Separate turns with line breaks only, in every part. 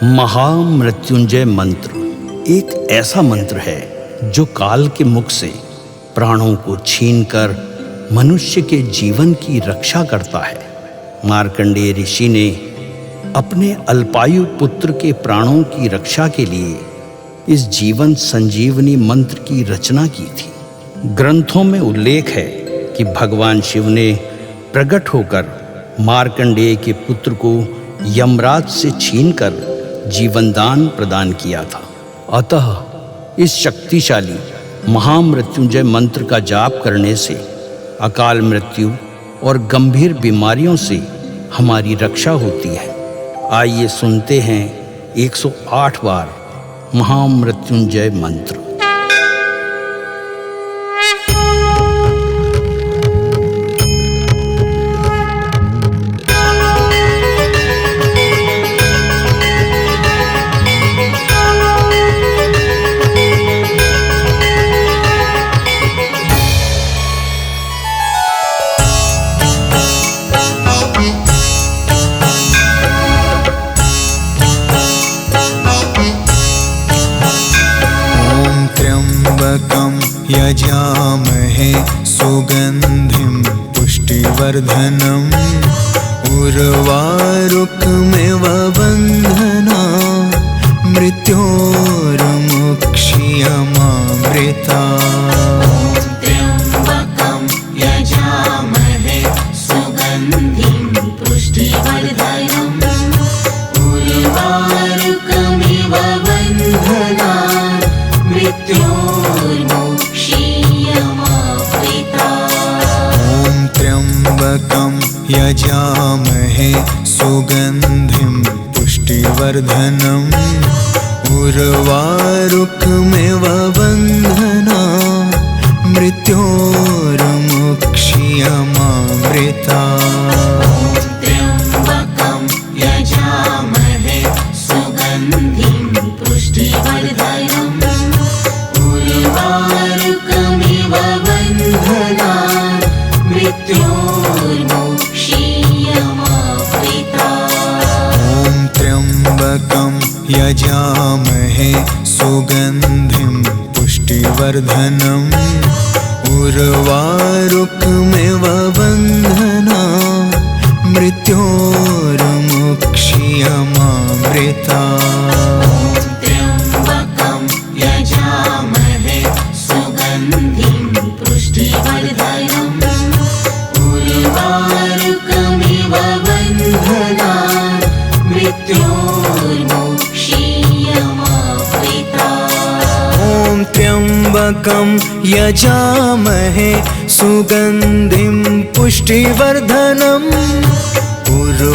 महामृत्युंजय मंत्र एक ऐसा मंत्र है जो काल के मुख से प्राणों को छीनकर मनुष्य के जीवन की रक्षा करता है। मार्कंडेय ऋषि ने अपने अल्पायु पुत्र के प्राणों की रक्षा के लिए इस जीवन संजीवनी मंत्र की रचना की थी। ग्रंथों में उल्लेख है कि भगवान शिव ने प्रकट होकर मार्कंडेय के पुत्र को यमराज से छीनकर जीवनदान प्रदान किया था। अतः इस शक्तिशाली महामृत्युंजय मंत्र का जाप करने से अकाल मृत्यु और गंभीर बीमारियों से हमारी रक्षा होती है। आइए सुनते हैं 108 बार महामृत्युंजय मंत्र।
यजामहे सुगंधिं पुष्टिवर्धनम् उर्वारुकमिव बन्धना मृत्योर्मुक्षीयमामृता।
त्र्यम्बकं यजामहे सुगन्धिं पुष्टिवर्धनम् उर्वारुकमिव बन्धना
त्र्यम्बकं यजामहे सुगन्धिं पुष्टिवर्धनम् उर्वारुकमिव बन्धना मृत्योर्मुक्षीयमामृता।
त्र्यम्बकं यजामहे सुगन्धिं पुष्टिवर्धनम् उर्वारुकमिव बन्धना मृत्योर्मुक्षीयमामृता।
त्र्यम्बकं यजामहे सुगन्धिं पुष्टिवर्धनम् उर्वारुकमिव बन्धना मृत्योर्मुक्षीयमामृता।
त्र्यम्बकं यजामहे सुगन्धिं पुष्टिवर्धनम् उर्वारुकमिव बन्धना मृत्योर्मुक्षीयमामृता।
त्र्यम्बकं यजामहे सुगन्धिं पुष्टिवर्धनम्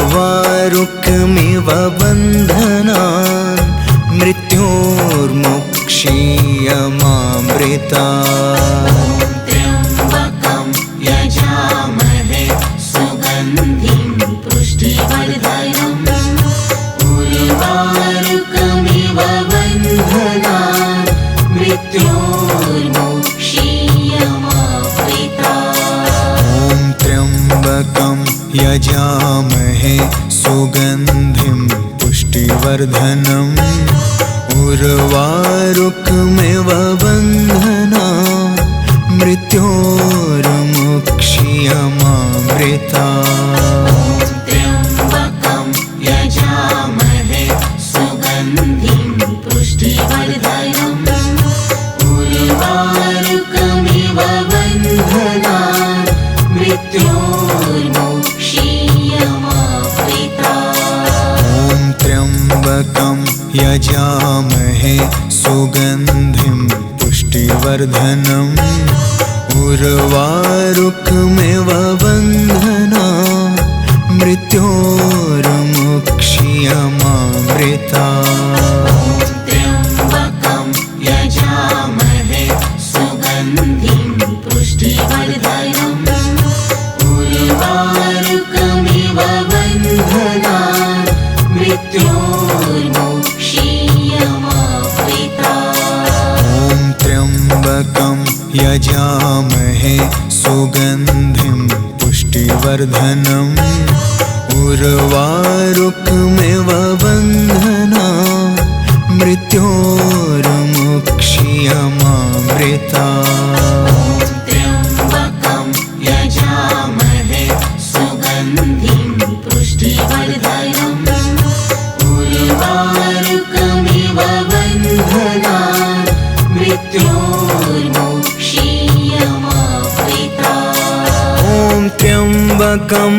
उर्वारुकमिव बन्धना मृत्योर्मुक्षीयमामृता।
त्र्यम्बकं यजामहे सुगन्धिं पुष्टिवर्धनम् उर्वारुकमिव बन्धना मृत्योर्मुक्षीयमामृता।
त्र्यम्बकं यजामहे सुगन्धिं पुष्टिवर्धनम् उर्वारुकमिव बन्धना मृत्योर्मुक्षीयमामृता।
त्र्यम्बकं यजामहे सुगन्धिं पुष्टिवर्धनम् उर्वारुकमिव बन्धना मृत्योर्मुक्षीयमामृता।
त्र्यम्बकं यजामहे सुगन्धिं पुष्टिवर्धनम् उर्वारुकमिव बन्धना मृत्योर्मुक्षीयमामृता।
त्र्यम्बकं यजामहे सुगन्धिं पुष्टिवर्धनम् उर्वारुकमिव बन्धना मृत्योर्मुक्षीयमामृता।
त्र्यम्बकं यजामहे सुगन्धिं पुष्टिवर्धनम् उर्वारुकमिव बन्धना मृत्योर्मुक्षीयमामृता
त्र्यम्बकं यजामहे सुगन्धिं पुष्टिवर्धनम् उर्वारुकमिव बन्धनान् मृत्योर्मुक्षीयमामृता
ॐ त्र्यम्बकं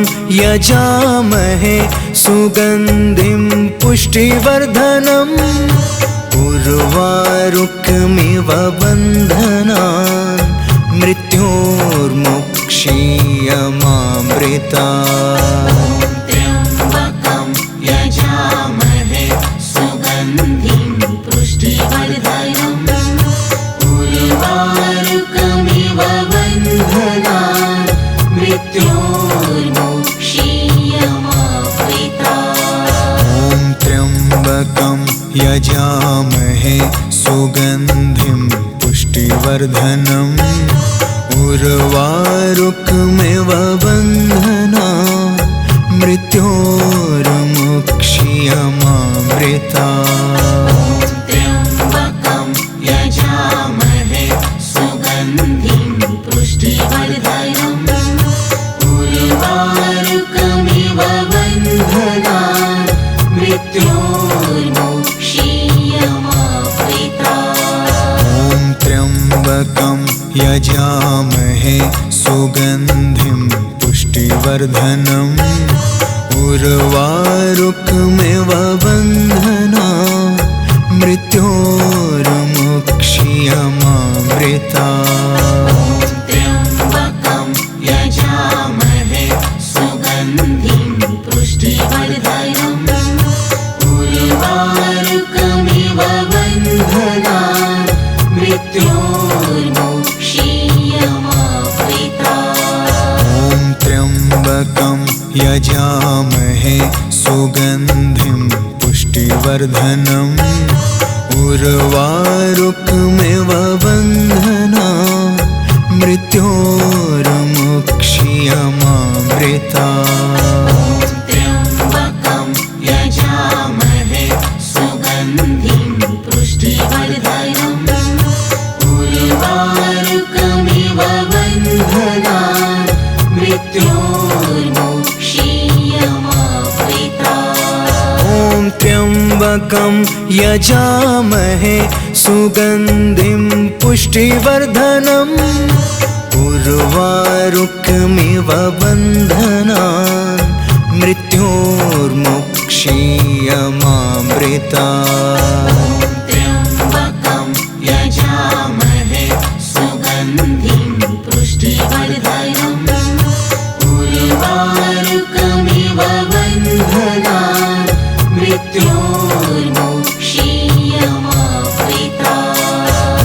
यजामहे सुगन्धिं पुष्टिवर्धनम् उर्वारुकमिव बन्धनान् मृत्योर्मुक्षीयमामृता
त्र्यम्बकं यजामहे सुगन्धिं पुष्टिवर्धनम् उर्वारुकमिव बन्धनान् मृत्योर्मुक्षीयमामृता
ॐ त्र्यम्बकं यजामहे सुगन्धिं पुष्टिवर्धनम् उर्वारुकमिव बन्धनान् मृत्योर्मुक्षीयमामृता
त्र्यम्बकं यजामहे सुगन्धिं पुष्टिवर्धनम् उर्वारुकमिव बन्धनान् मृत्योर्मुक्षीयमामृता
ॐ त्र्यम्बकं यजामहे सुगन्धिं पुष्टिवर्धनम् उर्वारुकमिव बन्धनान् मृत्योर्मुक्षीयमामृता
त्र्यम्बकं यजामहे सुगन्धिं पुष्टिवर्धनम् उर्वारुकमिव बन्धनान् मृत्योर्मुक्षीयमामृता
ॐ त्र्यम्बकं यजामहे सुगन्धिं पुष्टिवर्धनम् उर्वारुकमिव बन्धनान् मृत्योर्मुक्षीयमामृता
त्र्यम्बकं यजामहे सुगन्धिं पुष्टिवर्धनम् उर्वारुकमिव बन्धनान् मृत्योर्मुक्षीयमामृता
ॐ त्र्यम्बकं यजामहे सुगन्धिं पुष्टिवर्धनम् उर्वारुकमिव बन्धनान् मृत्योर्मुक्षीयमामृता
त्र्यम्बकं यजामहे सुगन्धिं पुष्टिवर्धनम् उर्वारुकमिव बन्धनान् मृत्योर्मुक्षीयमामृता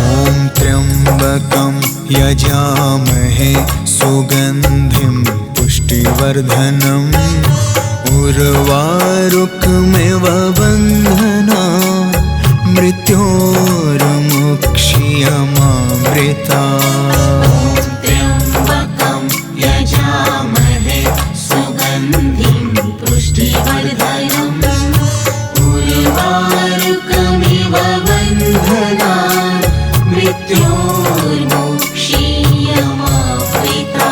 ॐ त्र्यम्बकं यजामहे सुगन्धिं पुष्टिवर्धनम् उर्वारुकमिव बन्धनान् मृत्योर्मुक्षीयमामृता
त्र्यम्बकं यजामहे सुगन्धिं पुष्टिवर्धनम् उर्वारुकमिव बन्धनान् मृत्योर्मुक्षीयमामृता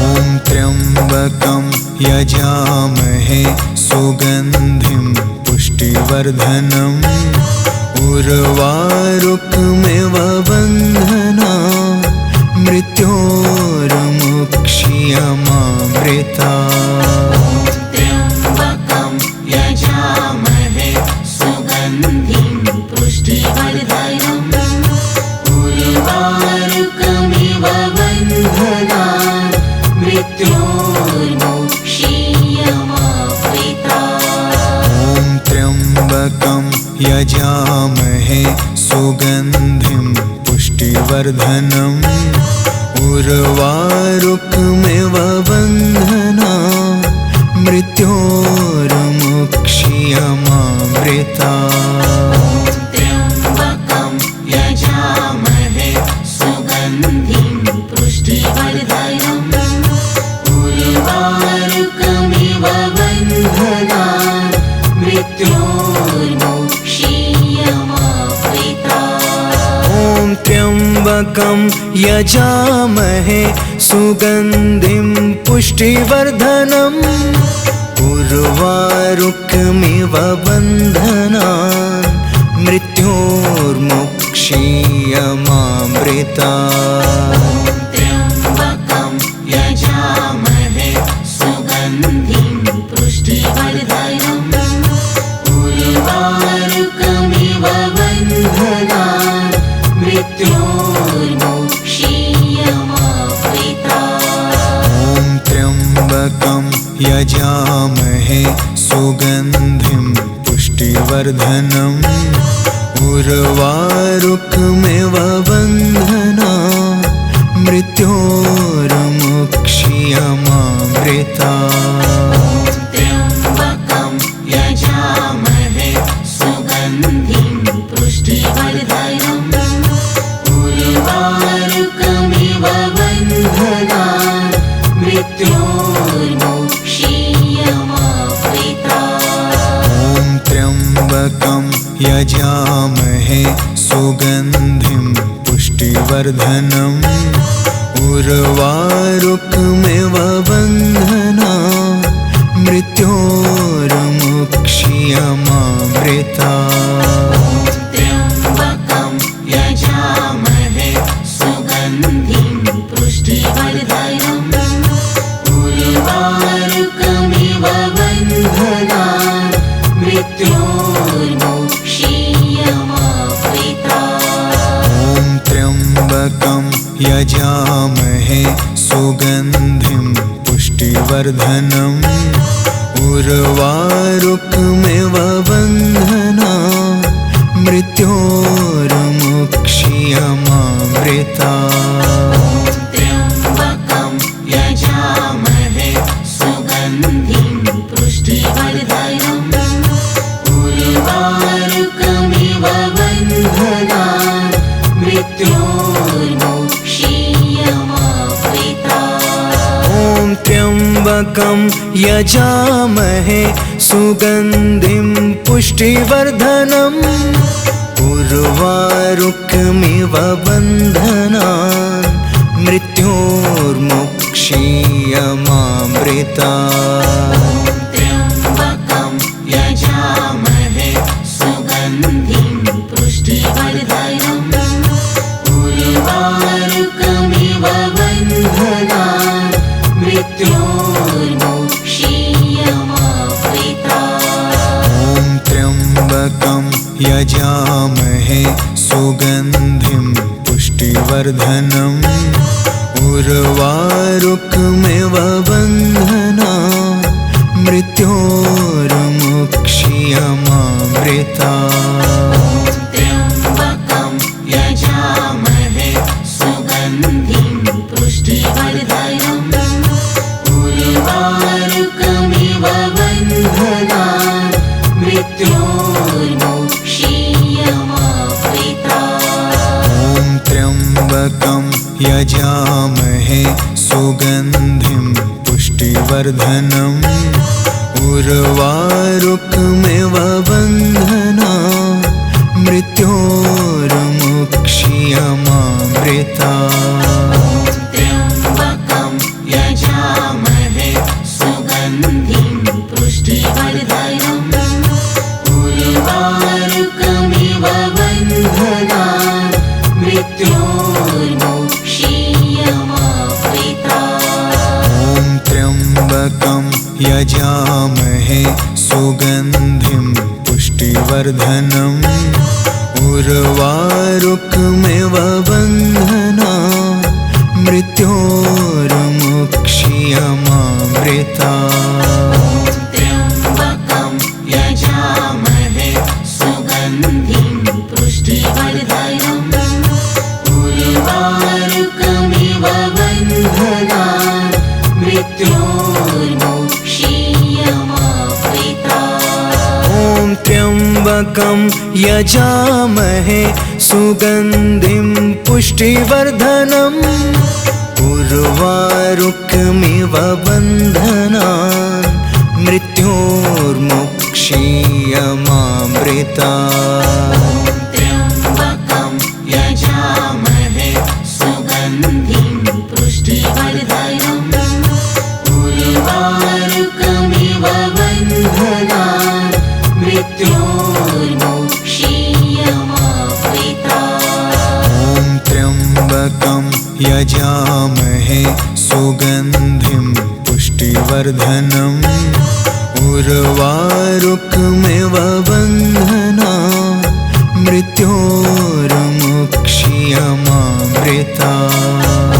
ॐ त्र्यम्बकं यजामहे सुगन्धिं पुष्टिवर्धनम् उर्वारुकमिव बन्धनान् मृत्योर्मुक्षीयमामृता
त्र्यम्बकं यजामहे सुगन्धिं पुष्टिवर्धनम् उर्वारुकमिव बन्धनान् मृत्योर्मुक्षीयमामृता
ॐ त्र्यम्बकं यजामहे सुगन्धिं पुष्टिवर्धनम् उर्वारुकमिव बन्धनान् मृत्योर्मुक्षीयमामृता
त्र्यम्बकं यजामहे सुगन्धिं पुष्टिवर्धनम् उर्वारुकमिव
त्र्यम्बकं यजामहे सुगन्धिं पुष्टिवर्धनम् उर्वारुकमिव बन्धनान् मृत्योर्मुक्षीयमामृतात्।
त्र्यम्बकं यजामहे सुगन्धिं पुष्टिवर्धनम् उर्वारुकमिव बन्धनान् मृत्योर्मुक्षीयमामृतात्।
ॐ त्र्यम्बकं यजामहे सुगन्धिं पुष्टिवर्धनम् उर्वारुकमिव बन्धनान् मृत्योर्मुक्षीयमामृतात्।
त्र्यम्बकं यजामहे सुगन्धिं पुष्टिवर्धनम् उर्वारुकमिव बन्धनान् मृत्योर्मुक्षीयमामृतात्।
ॐ त्र्यम्बकं यजामहे सुगन्धिं पुष्टिवर्धनम् उर्वारुकमिव बन्धनान् मृत्योर्मुक्षीयमामृतात्।
त्र्यम्बकं यजामहे सुगन्धिं पुष्टिवर्धनम् उर्वारुकमिव बन्धनान् मृत्योर्मुक्षीयमामृतात्।
ॐ त्र्यम्बकं यजामहे सुगन्धिं पुष्टिवर्धनम् उर्वारुकमिव बन्धनान् मृत्योर्मुक्षीयमामृतात्।
त्र्यम्बकं यजामहे सुगन्धिं पुष्टिवर्धनम् उर्वारुकमिव बन्धनान् मृत्योर्मुक्षीयमामृतात्।
ॐ त्र्यम्बकं यजामहे सुगन्धिं पुष्टिवर्धनम् उर्वारुकमिव बन्धनान् मृत्योर्मुक्षीयमामृतात्।
त्र्यम्बकं यजामहे सुगन्धिं पुष्टिवर्धनम् उर्वारुकमिव बन्धनान् मृत्योर्मुक्षीयमामृतात्।
ॐ त्र्यम्बकं यजामहे सुगन्धिं पुष्टिवर्धनम् उर्वारुकमिव बन्धनान् मृत्योर्मुक्षीयमामृतात्।
त्र्यम्बकं यजामहे सुगन्धिं पुष्टिवर्धनम् उर्वारुकमिव बन्धनान् मृत्योर्मुक्षीयमामृतात्।
ॐ त्र्यम्बकं यजामहे सुगन्धिं पुष्टिवर्धनम् उर्वारुकमिव बन्धनान् मृत्योर्मुक्षीयमामृतात्।
त्र्यम्बकं यजामहे सुगन्धिं पुष्टिवर्धनम् उर्वारुकमिव बन्धनान् मृत्योर्मुक्षीयमामृतात्।
ॐ त्र्यम्बकं यजामहे सुगन्धिं पुष्टिवर्धनम् उर्वारुकमिव बन्धनान् मृत्योर्मुक्षीयमामृतात्।
त्र्यम्बकं यजामहे सुगन्धिं पुष्टिवर्धनम् उर्वारुकमिव बन्धनान् मृत्योर्मुक्षीयमामृतात्।
ॐ त्र्यम्बकं यजामहे सुगन्धिं पुष्टिवर्धनम् उर्वारुकमिव बन्धनान् मृत्योर्मुक्षीयमामृतात्।
त्र्यम्बकं यजामहे
यजामहे सुगन्धिं पुष्टिवर्धनम् उर्वारुकमिव बन्धनान् मृत्योर्मुक्ष्यमामृतात्।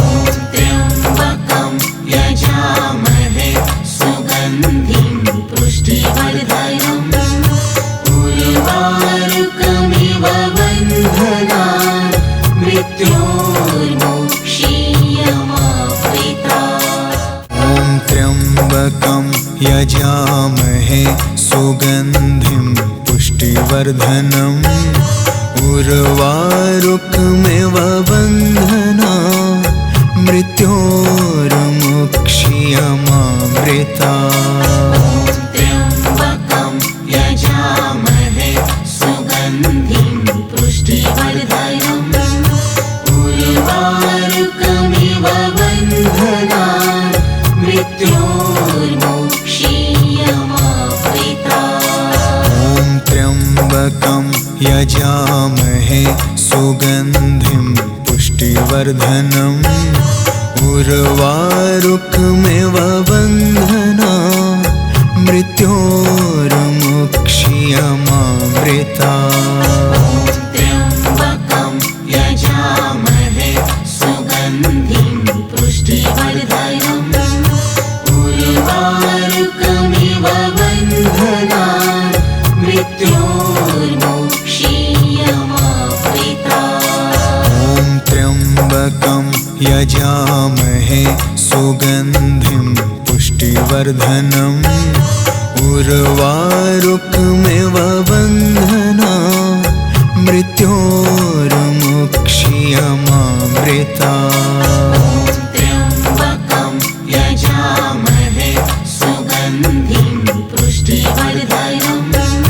त्र्यम्बकं यजामहे सुगन्धिं पुष्टिवर्धनम् उर्वारुकमिव बन्धनान् मृत्योर्मुक्ष्यमामृतात्।
ॐ त्र्यम्बकं यजामहे सुगन्धिं पुष्टिवर्धनम् उर्वारुकमिव बन्धनान् मृत्योर्मुक्ष्यमामृतात्।
त्र्यम्बकं यजामहे सुगन्धिं पुष्टिवर्धनम् उर्वारुकमिव बन्धनान् मृत्योर्मुक्ष्यमामृतात्।
ॐ त्र्यम्बकं यजामहे सुगन्धिं पुष्टिवर्धनम् उर्वारुकमिव बन्धनान् मृत्योर्मुक्ष्यमामृतात्।
त्र्यम्बकं यजामहे सुगन्धिं पुष्टिवर्धनम् उर्वारुकमिव बन्धनान् मृत्योर्मुक्ष्यमामृतात्।
ॐ त्र्यम्बकं यजामहे सुगन्धिं पुष्टिवर्धनम् उर्वारुकमिव बन्धनान् मृत्योर्मुक्ष्यमामृतात्।
त्र्यम्बकं यजामहे सुगन्धिं पुष्टिवर्धनम्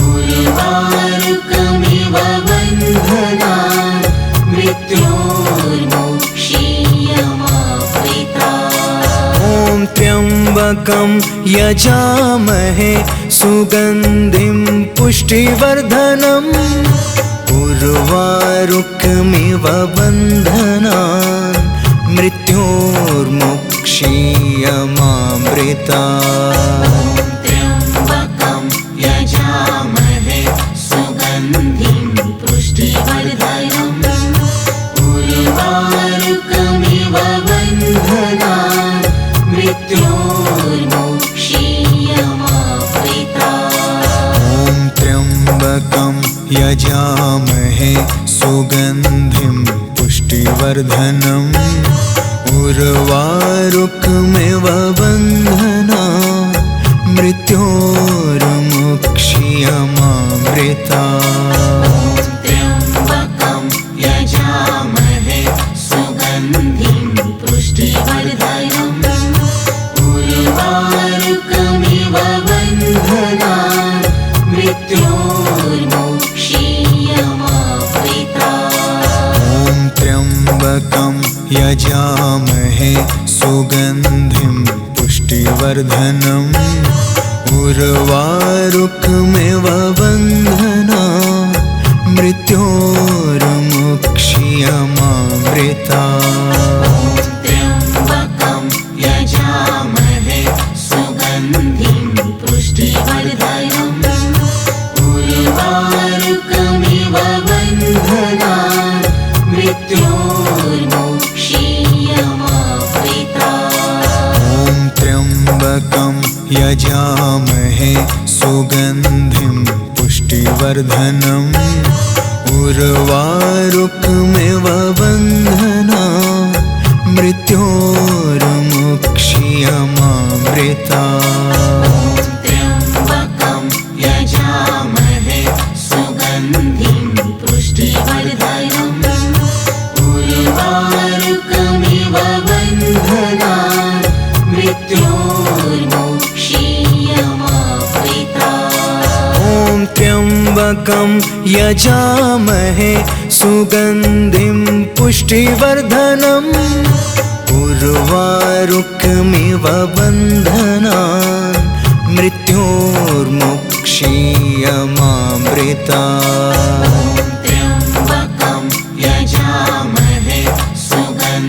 उर्वारुकमिव बन्धनान् मृत्योर्मुक्ष्यमामृतात्।
ॐ त्र्यम्बकं यजामहे सुगन्धिं पुष्टिवर्धनम् उर्वारुकमिव बन्धनान् मृत्योर्मुक्ष्यमामृतात्।
त्र्यम्बकं यजामहे सुगन्धिं पुष्टिवर्धनम् उर्वारुकमिव बन्धनान् मृत्योर्मुक्ष्यमामृतात्।
ॐ त्र्यम्बकं यजामहे सुगन्धिं पुष्टिवर्धनम् उर्वारुकमिव बन्धनान् मृत्योर्मुक्ष्यमामृतात्।
त्र्यम्बकं यजामहे सुगन्धिं पुष्टिवर्धनम् उर्वारुकमिव बन्धनान् मृत्योर्मुक्ष्यमामृतात्।
ॐ त्र्यम्बकं यजामहे सुगन्धिं पुष्टिवर्धनम् उर्वारुकमिव बन्धनान् मृत्योर्मुक्ष्यमामृतात्।
त्र्यम्बकं यजामहे सुगन्धिं पुष्टिवर्धनम् उर्वारुकमिव बन्धनान् मृत्योर्मुक्ष्यमामृतात्।
ॐ त्र्यम्बकं यजामहे सुगन्धिं पुष्टिवर्धनम् उर्वारुकमिव बन्धनान् मृत्योर्मुक्ष्यमामृतात्।
त्र्यम्बकं यजामहे सुगन्धिं पुष्टिवर्धनम् उर्वारुकमिव बन्धनान् मृत्योर्मुक्ष्यमामृतात्।
ॐ त्र्यम्बकं यजामहे सुगन्धिं पुष्टिवर्धनम् उर्वारुकमिव बन्धनान् मृत्योर्मुक्ष्यमामृतात्।
त्र्यम्बकं यजामहे सुगन्धिं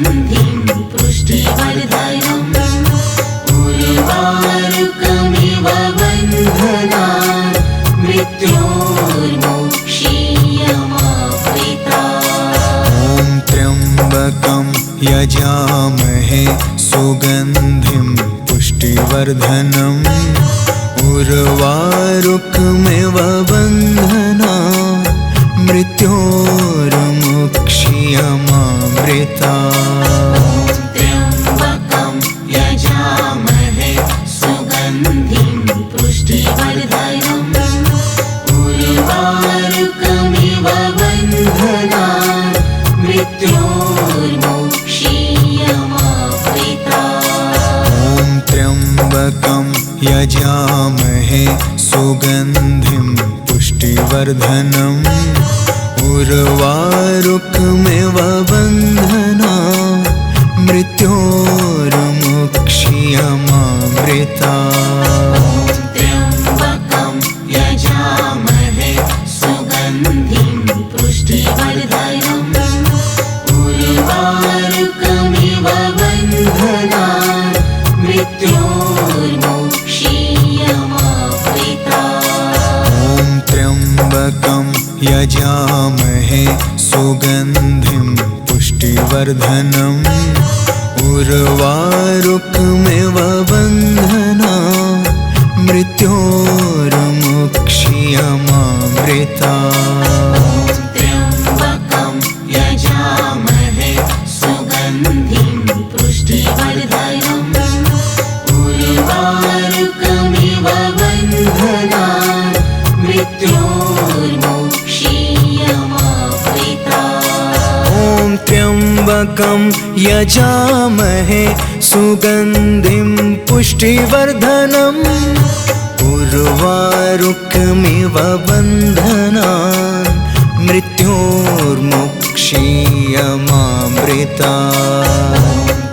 यजामहे सुगन्धिं पुष्टिवर्धनम् उर्वारुकमिव बन्धनान् मृत्योर्मुक्ष्यमामृतात्।
त्र्यम्बकं यजामहे सुगन्धिं पुष्टिवर्धनम् उर्वारुकमिव बन्धनान् मृत्योर्मुक्ष्यमामृतात्।
ॐ त्र्यम्बकं यजामहे सुगन्धिं पुष्टिवर्धनम् उर्वारुकमिव बन्धनान् मृत्योर्मुक्ष्यमामृतात्।
त्र्यम्बकं यजामहे सुगन्धिं पुष्टिवर्धनम् उर्वारुकमिव बन्धनान् मृत्योर्मुक्ष्यमामृतात्।
ॐ त्र्यम्बकं यजामहे सुगन्धिं पुष्टिवर्धनम् उर्वारुकमिव बन्धनान् मृत्योर्मुक्ष्यमामृतात्।
त्र्यम्बकं यजामहे सुगन्धिं पुष्टिवर्धनम् उर्वारुकमिव बन्धनान् मृत्योर्मुक्ष्यमामृतात्।
ॐ त्र्यम्बकं यजामहे सुगन्धिं पुष्टिवर्धनम् उर्वारुकमिव बन्धनान् मृत्योर्मुक्ष्यमामृतात्।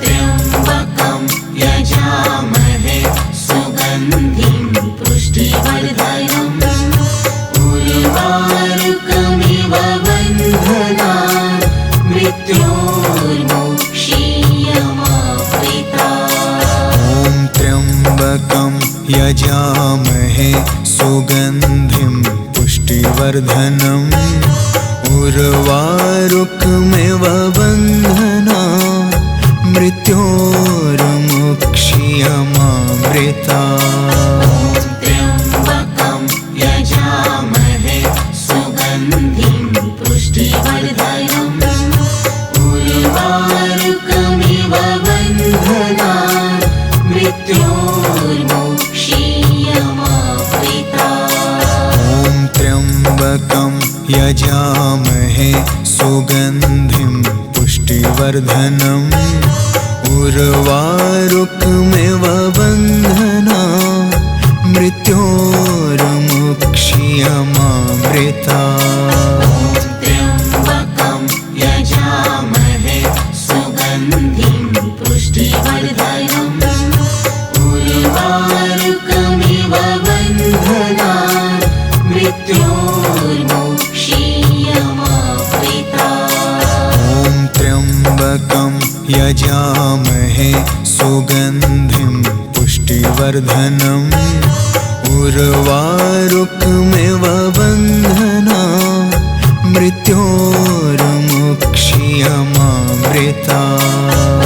त्र्यम्बकं यजामहे सुगन्धिं पुष्टिवर्धनम् उर्वारुकमिव बन्धनान् मृत्योर्मुक्ष्यमामृतात्।
ॐ त्र्यम्बकं यजामहे सुगन्धिं पुष्टिवर्धनम् उर्वारुकमिव बन्धनान् मृत्योर्मुक्ष्यमामृतात्।
त्र्यम्बकं यजामहे सुगन्धिं पुष्टिवर्धनम् उर्वारुकमिव बन्धनान् मृत्योर्मुक्ष्यमामृतात्।
ॐ त्र्यम्बकं यजामहे सुगन्धिं पुष्टिवर्धनम् उर्वारुकमिव बन्धनान् मृत्योर्मुक्ष्यमामृतात्।
त्र्यम्बकं यजामहे सुगन्धिं पुष्टिवर्धनम् उर्वारुकमिव बन्धनान् मृत्योर्मुक्ष्यमामृतात्।
ॐ त्र्यम्बकं यजामहे सुगन्धिं पुष्टिवर्धनम् उर्वारुकमिव बन्धनान् मृत्योर्मुक्ष्यमामृतात्।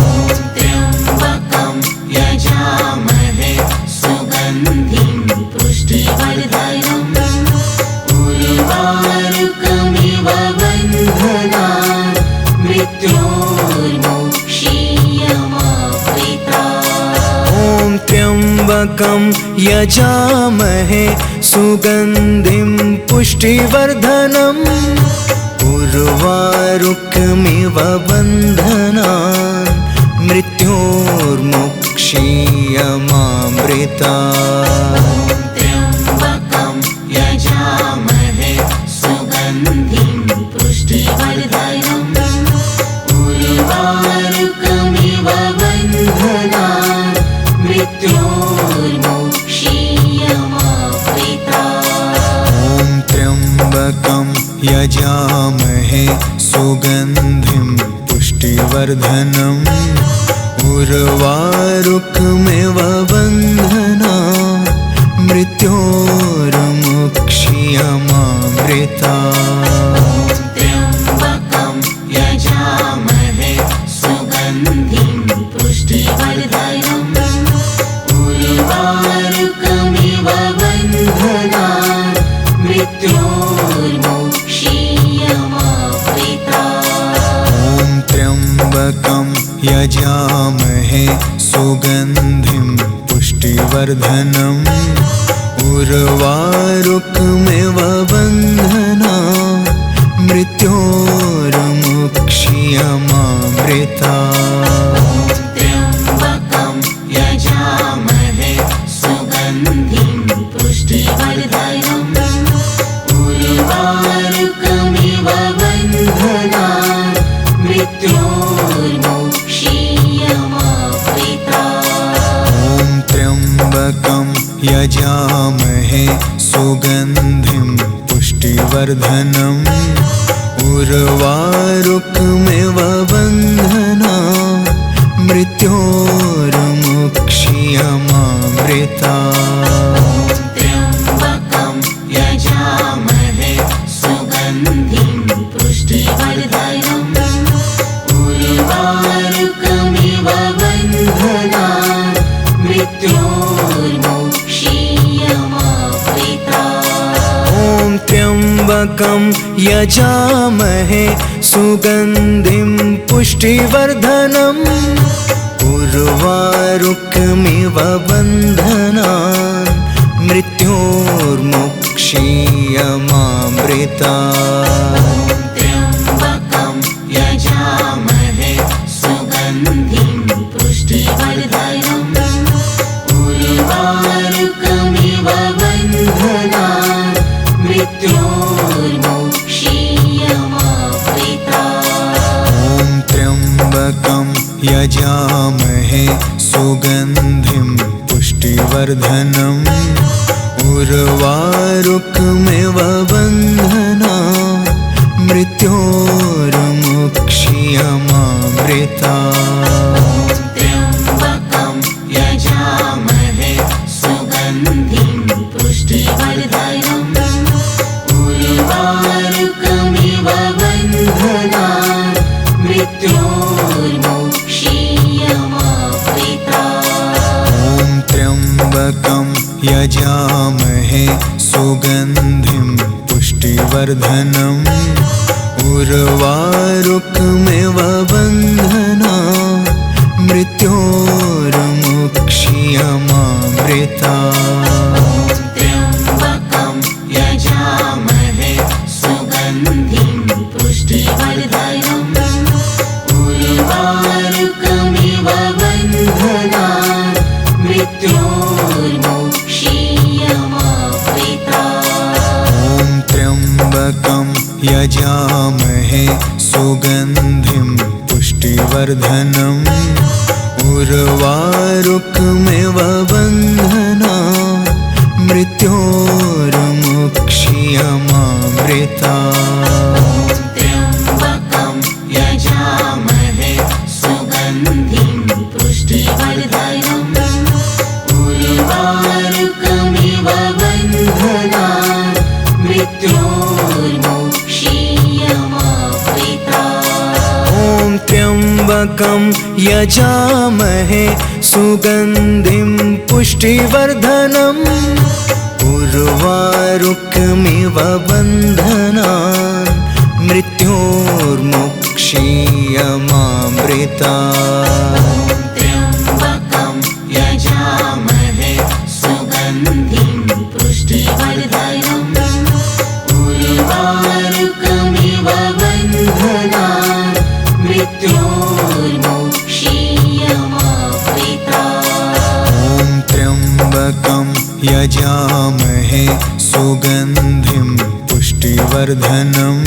त्र्यम्बकं यजामहे सुगन्धिं पुष्टिवर्धनम् उर्वारुकमिव बन्धनान् मृत्योर्मुक्ष्यमामृतात्।
ॐ त्र्यम्बकं यजामहे सुगन्धिं पुष्टिवर्धनम् उर्वारुकमिव बन्धनान् मृत्योर्मुक्ष्यमामृतात्।
त्र्यम्बकं यजामहे सुगन्धिं पुष्टिवर्धनम् उर्वारुकमिव बन्धनान् मृत्योर्मुक्ष्यमामृतात्।
ॐ त्र्यम्बकं यजामहे सुगन्धिं पुष्टिवर्धनम् उर्वारुकमिव बन्धनान् मृत्योर्मुक्ष्यमामृतात्।
त्र्यम्बकं यजामहे सुगन्धिं मृत्योर्मोक्षीयमावृता।
ॐ त्र्यम्बकं यजामहे सुगन्धिं पुष्टिवर्धनम् उर्वारुकमिव बन्धनान् मृत्योर्मुक्षीयमामृता।
त्र्यम्बकं यजामहे सुगन्धिं पुष्टिवर्धनम् उर्वारुकमिव बन्धनान् मृत्योर्मुक्षीयमावृता।
ॐ त्र्यम्बकं यजामहे सुगन्धिं पुष्टिवर्धनम् उर्वारुकमिव बन्धनान् मृत्योर्मुक्षीयमामृता।
त्र्यम्बकं यजामहे सुगन्धिं पुष्टिवर्धनम् उर्वारुकमिव बन्धनान् मृत्योर्मुक्षीयमावृता।
ॐ त्र्यम्बकं यजामहे सुगन्धिं पुष्टिवर्धनम् उर्वारुकमिव बन्धनान् मृत्योर्मुक्षीयमामृता।
त्र्यम्बकं यजामहे सुगन्धिं पुष्टिवर्धनम् उर्वारुकमिव बन्धनान् मृत्योर्मुक्षीयमावृता।
ॐ त्र्यम्बकं यजामहे सुगन्धिं पुष्टिवर्धनम् उर्वारुकमिव बन्धनान् मृत्योर्मुक्षीयमामृता।
त्र्यम्बकं यजामहे सुगन्धिं पुष्टिवर्धनम् उर्वारुकमिव बन्धनान् मृत्योर्मुक्षीयमावृता।
ॐ त्र्यम्बकं यजामहे सुगन्धिं पुष्टिवर्धनम् उर्वारुकमिव बन्धनान् मृत्योर्मुक्षीयमामृता।
त्र्यम्बकं यजामहे सुगन्धिं पुष्टिवर्धनम् उर्वारुकमिव बन्धनान् मृत्योर्मुक्षीयमावृता।
ॐ त्र्यम्बकं यजामहे सुगन्धिं पुष्टिवर्धनम् उर्वारुकमिव बन्धनान् मृत्योर्मुक्षीयमामृता।
त्र्यम्बकं यजामहे सुगन्धिं पुष्टिवर्धनम् उर्वारुकमिव बन्धनान् मृत्योर्मुक्षीयमावृता।
ॐ त्र्यम्बकं यजामहे सुगन्धिं पुष्टिवर्धनम् उर्वारुकमिव बन्धनान् मृत्योर्मुक्षीयमामृता।
त्र्यम्बकं यजामहे सुगन्धिं पुष्टिवर्धनम् उर्वारुकमिव बन्धनान् मृत्योर्मुक्षीयमावृता।
ॐ त्र्यम्बकं यजामहे सुगन्धिं पुष्टिवर्धनम्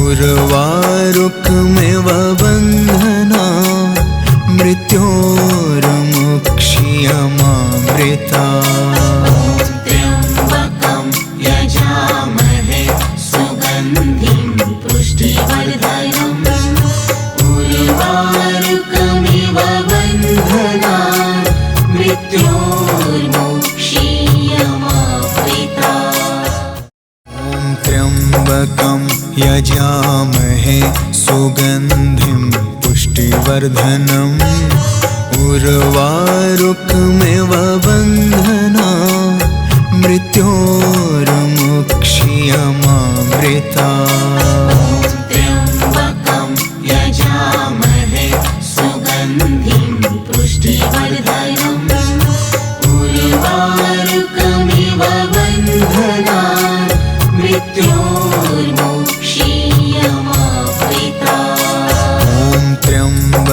उर्वारुकमिव बन्धनान् मृत्योर्मुक्षीयमामृता।
त्र्यम्बकं यजामहे सुगन्धिं पुष्टिवर्धनम् उर्वारुकमिव बन्धनान् मृत्योर्मुक्षीयमावृता।
ॐ त्र्यम्बकं यजामहे सुगन्धिं पुष्टिवर्धनम् उर्वारुकमिव बन्धनान् मृत्योर्मुक्षीयमामृता।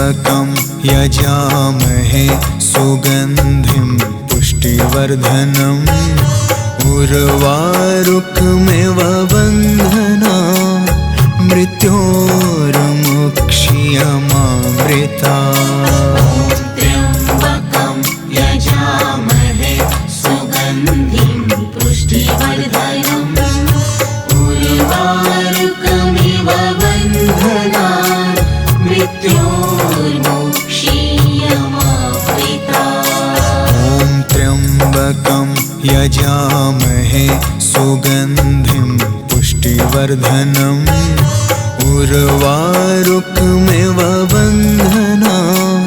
त्र्यम्बकं यजामहे सुगन्धिं पुष्टिवर्धनम् उर्वारुकमिव बन्धनान् मृत्योर्मुक्ष्यमामृतात्।
त्र्यम्बकं यजामहे सुगन्धिं पुष्टिवर्धनम् उर्वारुकमिव बन्धनान् मृत्योर्मुक्ष्यमामृतात्।
ॐ त्र्यम्बकं यजामहे सुगन्धिं पुष्टिवर्धनम् उर्वारुकमिव बन्धनान्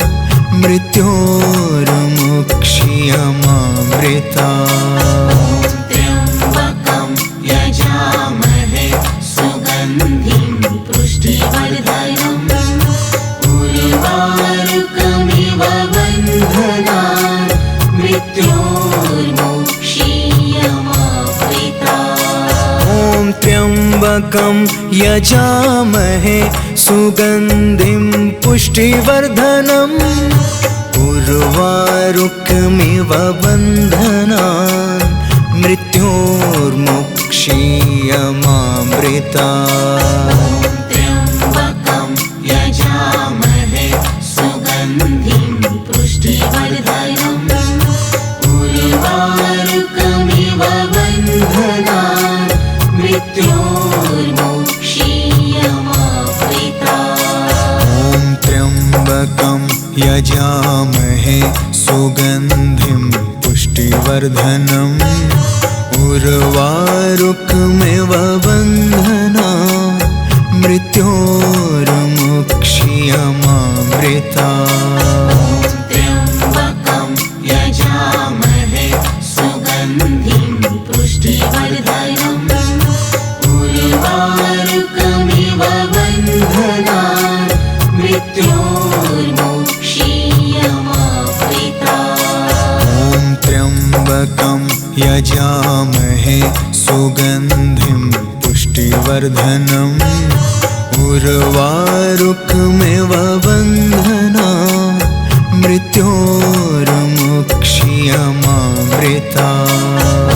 मृत्योर्मुक्ष्यमामृतात्।
त्र्यम्बकं यजामहे सुगन्धिं पुष्टिवर्धनम् उर्वारुकमिव बन्धनान् मृत्योर्मुक्ष्यमामृतात्।
ॐ त्र्यम्बकं यजामहे सुगन्धिं पुष्टिवर्धनम् उर्वारुकमिव बन्धनान् मृत्योर्मुक्ष्यमामृतात्।
त्र्यम्बकं यजामहे सुगन्धिं पुष्टिवर्धनम् उर्वारुकमिव बन्धनान् मृत्योर्मुक्ष्यमामृतात्।
ॐ त्र्यम्बकं यजामहे सुगन्धिं पुष्टिवर्धनम् उर्वारुकमिव बन्धनान् मृत्योर्मुक्ष्यमामृतात्।
त्र्यम्बकं यजामहे सुगन्धिं पुष्टिवर्धनम् उर्वारुकमिव बन्धनान् मृत्योर्मुक्ष्यमामृतात्।
ॐ त्र्यम्बकं यजामहे सुगन्धिं पुष्टिवर्धनम् उर्वारुकमिव बन्धनान् मृत्योर्मुक्ष्यमामृतात्।